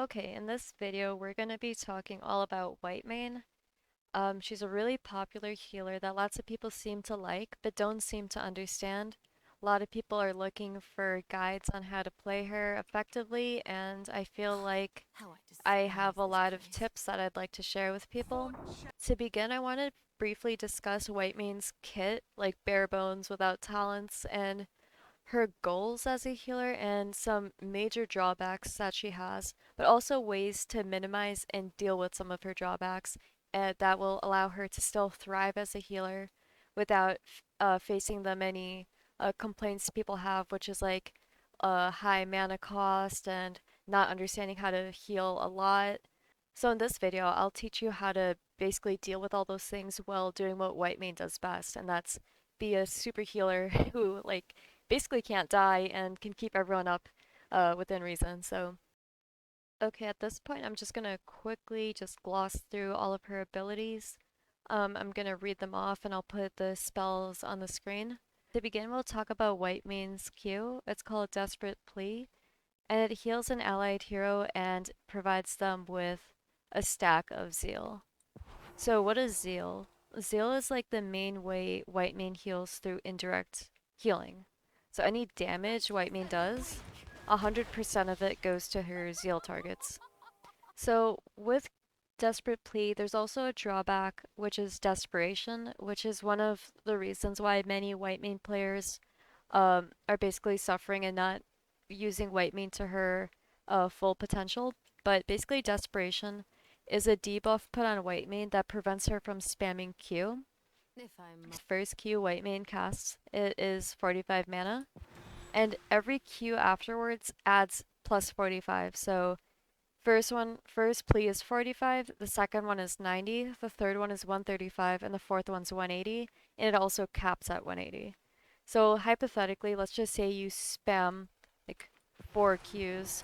Okay, in this video, we're going to be talking all about WHITEMANE. She's a really popular healer that lots of people seem to like, but don't seem to understand. A lot of people are looking for guides on how to play her effectively, and I feel like How I I have despise a this lot of place. tips that I'd like to share with people. To begin, I want to briefly discuss WHITEMANE's kit, like bare bones without talents, and her goals as a healer and some major drawbacks that she has, but also ways to minimize and deal with some of her drawbacks that will allow her to still thrive as a healer without facing the many complaints people have, which is like high mana cost and not understanding how to heal a lot. So in this video, I'll teach you how to basically deal with all those things while doing what WHITEMANE does best, and that's be a super healer who like basically can't die and can keep everyone up within reason. So, okay, at this point, I'm just gonna quickly just gloss through all of her abilities. I'm gonna read them off and I'll put the spells on the screen. To begin, we'll talk about WHITEMANE's Q. It's called Desperate Plea, and it heals an allied hero and provides them with a stack of Zeal. So, what is Zeal? Zeal is like the main way WHITEMANE heals through indirect healing. So any damage WHITEMANE does, 100% of it goes to her Zeal targets. So with Desperate Plea, there's also a drawback, which is Desperation, which is one of the reasons why many WHITEMANE players are basically suffering and not using WHITEMANE to her full potential. But basically, Desperation is a debuff put on WHITEMANE that prevents her from spamming Q. If I'm First Q WHITEMANE casts, it is 45 mana, and every Q afterwards adds plus 45. So first plea is 45, the second one is 90, the third one is 135, and the fourth one's 180, and it also caps at 180. So hypothetically, let's just say you spam like 4 Qs,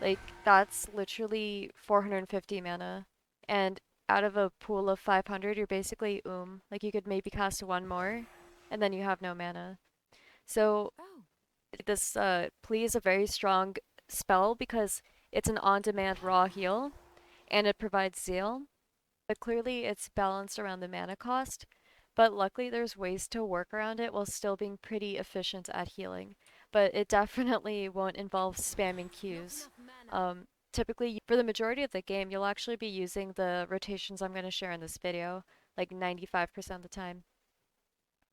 like that's literally 450 mana, and out of a pool of 500, you're basically like you could maybe cast one more, and then you have no mana. So oh, this plea is a very strong spell because it's an on-demand raw heal and it provides zeal, but clearly it's balanced around the mana cost. But luckily there's ways to work around it while still being pretty efficient at healing. But it definitely won't involve spamming not Qs. enough mana. Typically, for the majority of the game, you'll actually be using the rotations I'm going to share in this video, like 95% of the time.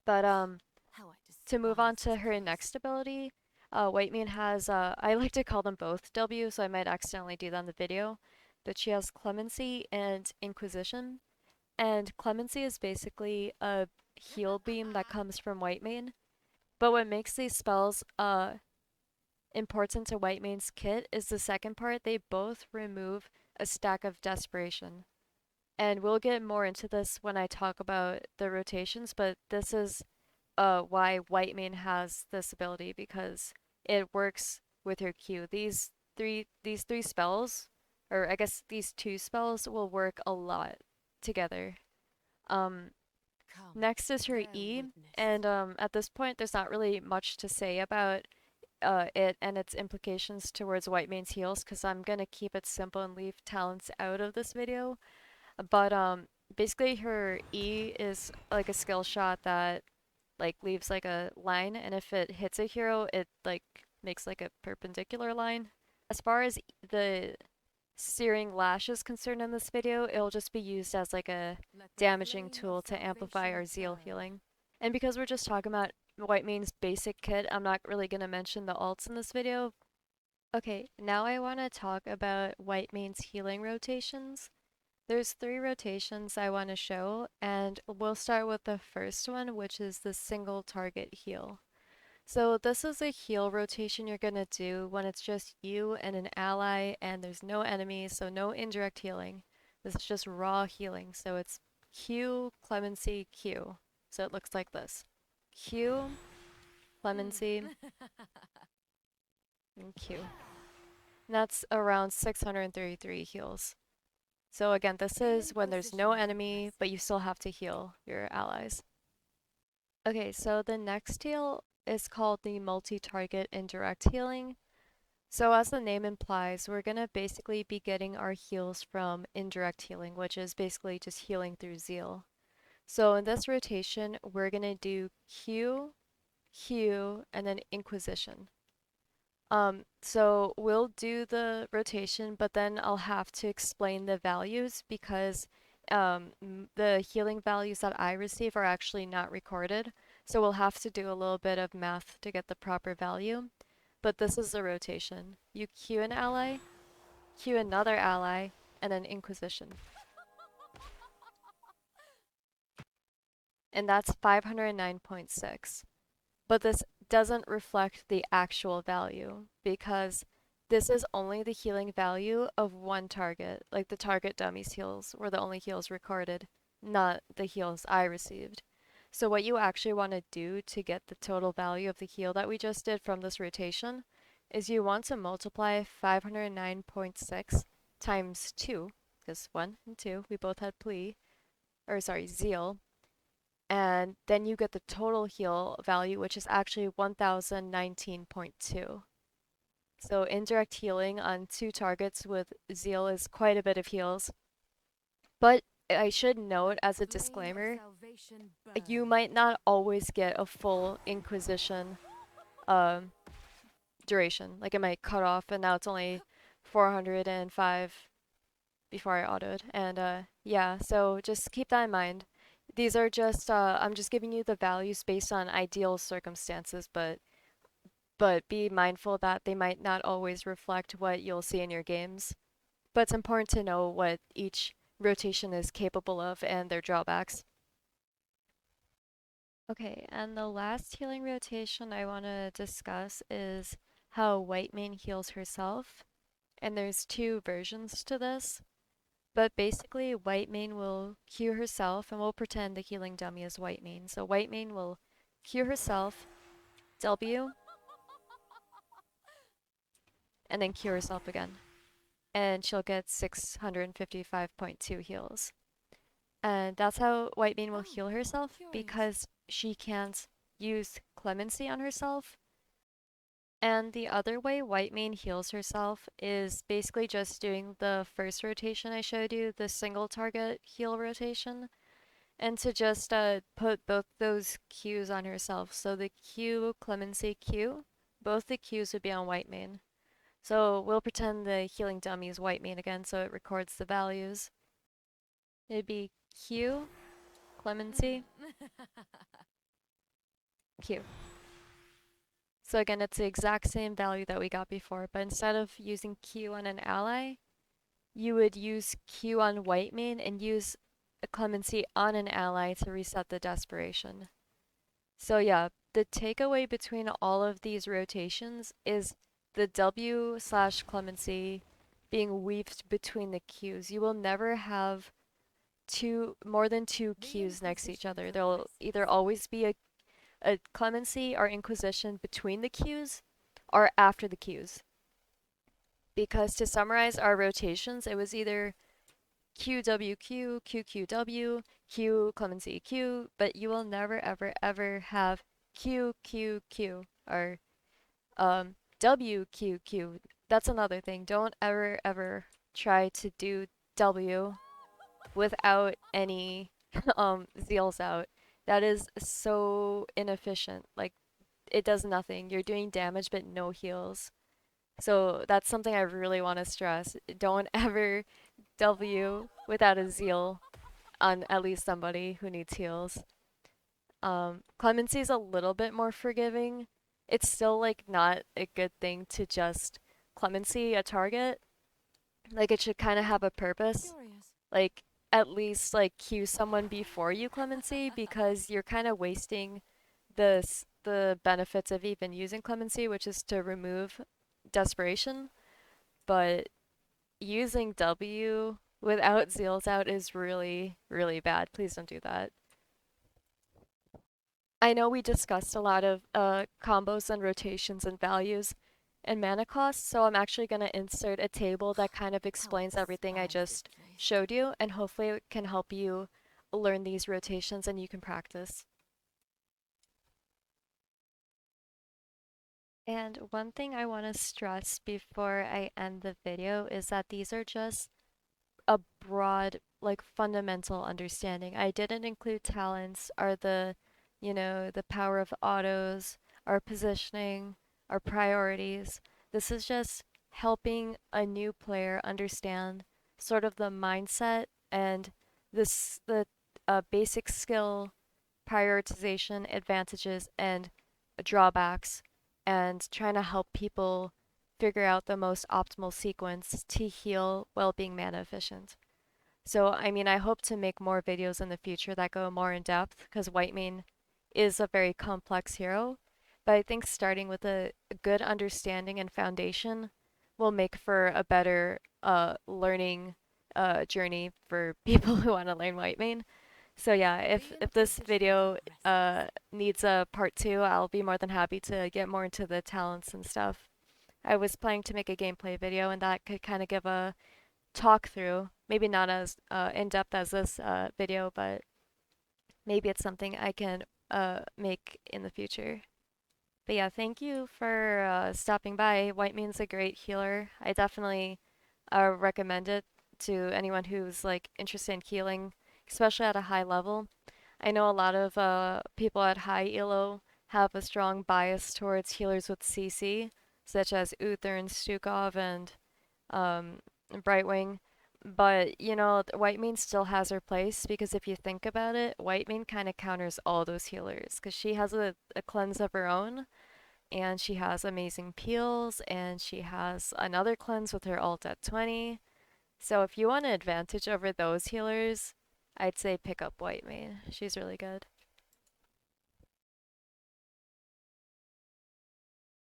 But How I to move on despise to this her place. next ability, WHITEMANE has, I like to call them both W, so I might accidentally do that in the video, but she has Clemency and Inquisition. And Clemency is basically a heal beam that comes from WHITEMANE. But what makes these spells important to WHITEMANE's kit is the second part. They both remove a stack of Desperation. And we'll get more into this when I talk about the rotations, but this is why WHITEMANE has this ability because it works with her Q. These three spells, or I guess these two spells, will work a lot together. Um, Come, Next is her bear E, witness. and at this point, there's not really much to say about it and its implications towards WHITEMANE's heals because I'm gonna keep it simple and leave talents out of this video. But basically, her E is like a skill shot that like leaves like a line, and if it hits a hero, it like makes like a perpendicular line. As far as the Searing Lash is concerned in this video, it'll just be used as like a Let the damaging flame of tool to amplify salvation our Zeal burn. healing. And because we're just talking about WHITEMANE's basic kit, I'm not really going to mention the alts in this video. Okay, now I want to talk about WHITEMANE's healing rotations. There's 3 rotations I want to show, and we'll start with the first one, which is the single target heal. So this is a heal rotation you're gonna do when it's just you and an ally and there's no enemies, so no indirect healing. This is just raw healing. So it's Q, Clemency, Q. So it looks like this. Q, Clemency, and Q. And that's around 633 heals. So again, this The is when there's no Inquisition enemy, Clemency. but you still have to heal your allies. Okay, so the next heal is called the multi-target indirect healing. So as the name implies, we're gonna basically be getting our heals from indirect healing, which is basically just healing through Zeal. So in this rotation, we're gonna do Q, Q, and then Inquisition. So we'll do the rotation, but then I'll have to explain the values because the healing values that I receive are actually not recorded. So we'll have to do a little bit of math to get the proper value. But this is the rotation. You queue an ally, queue another ally, and then Inquisition. And that's 509.6. But this doesn't reflect the actual value because this is only the healing value of one target. Like the target dummy's heals were the only heals recorded, not the heals I received. So what you actually want to do to get the total value of the heal that we just did from this rotation is you want to multiply 509.6 times 2, because 1 and 2, we both had Plea, or sorry, Zeal, and then you get the total heal value, which is actually 1019.2. So indirect healing on two targets with Zeal is quite a bit of heals. But I should note as a disclaimer, you might not always get a full Inquisition um, duration. Like it might cut off and now it's only 405 before I autoed. And yeah, so just keep that in mind. These are just I'm just giving you the values based on ideal circumstances, but be mindful that they might not always reflect what you'll see in your games. But it's important to know what each rotation is capable of and their drawbacks. Okay, and the last healing rotation I want to discuss is how Whitemane heals herself. And there's two versions to this. But basically, Whitemane will Q herself, and we'll pretend the healing dummy is Whitemane. So Whitemane will Q herself, W, and then Q herself again. And she'll get 655.2 heals. And that's how Whitemane will Oh, heal herself, curious. because she can't use Clemency on herself. And the other way Whitemane heals herself is basically just doing the first rotation I showed you, the single target heal rotation, and to just put both those Qs on herself. So the Q, Clemency Q, both the Qs would be on Whitemane. So we'll pretend the healing dummy is Whitemane again so it records the values. It'd be Q, Clemency, Q. So again, it's the exact same value that we got before, but instead of using Q on an ally, you would use Q on Whitemane and use a Clemency on an ally to reset the desperation. So yeah, the takeaway between all of these rotations is the W slash Clemency being weaved between the Qs. You will never have more than two The Qs next to each Inquisition other. There'll progresses. either always be a Clemency or Inquisition between the Qs or after the Qs. Because to summarize our rotations, it was either QWQ, QQW, Q Clemency Q, but you will never ever ever have QQQ or WQQ. That's another thing. Don't ever ever try to do W without any zeals out. That is so inefficient. Like it does nothing. You're doing damage but no heals. So that's something I really want to stress. Don't ever W without a zeal on at least somebody who needs heals. Clemency's a little bit more forgiving. It's still like not a good thing to just Clemency a target. Like it should kind of have a purpose. Curious. Like at least like queue someone before you Clemency because you're kind of wasting the benefits of even using Clemency, which is to remove desperation. But using W without Zeals out is really, really bad. Please don't do that. I know we discussed a lot of combos and rotations and values and mana costs, so I'm actually going to insert a table that kind of How I explains everything I despise this just place. showed you, and hopefully it can help you learn these rotations and you can practice. And one thing I want to stress before I end the video is that these are just a broad, like fundamental understanding. I didn't include talents or the power of autos, our positioning, our priorities. This is just helping a new player understand sort of the mindset and the basic skill prioritization advantages and drawbacks and trying to help people figure out the most optimal sequence to heal while being mana efficient. So, I mean, I hope to make more videos in the future that go more in depth because Whitemane is a very complex hero. But I think starting with a good understanding and foundation will make for a better learning journey for people who want to learn Whitemane. So yeah, Be in a if this position for video aggressiveness. needs a part two, I'll be more than happy to get more into the talents and stuff. I was planning to make a gameplay video, and that could kind of give a talk through. Maybe not as in depth as this video, but maybe it's something I can make in the future. But yeah, thank you for stopping by. White Mean's a great healer. I definitely recommend it to anyone who's like interested in healing, especially at a high level. I know a lot of people at high ELO have a strong bias towards healers with CC, such as Uther and Stukov and um, Brightwing. But, Whitemane still has her place because if you think about it, Whitemane kind of counters all those healers because she has a cleanse of her own and she has amazing peels and she has another cleanse with her ult at 20. So if you want an advantage over those healers, I'd say pick up Whitemane. She's really good.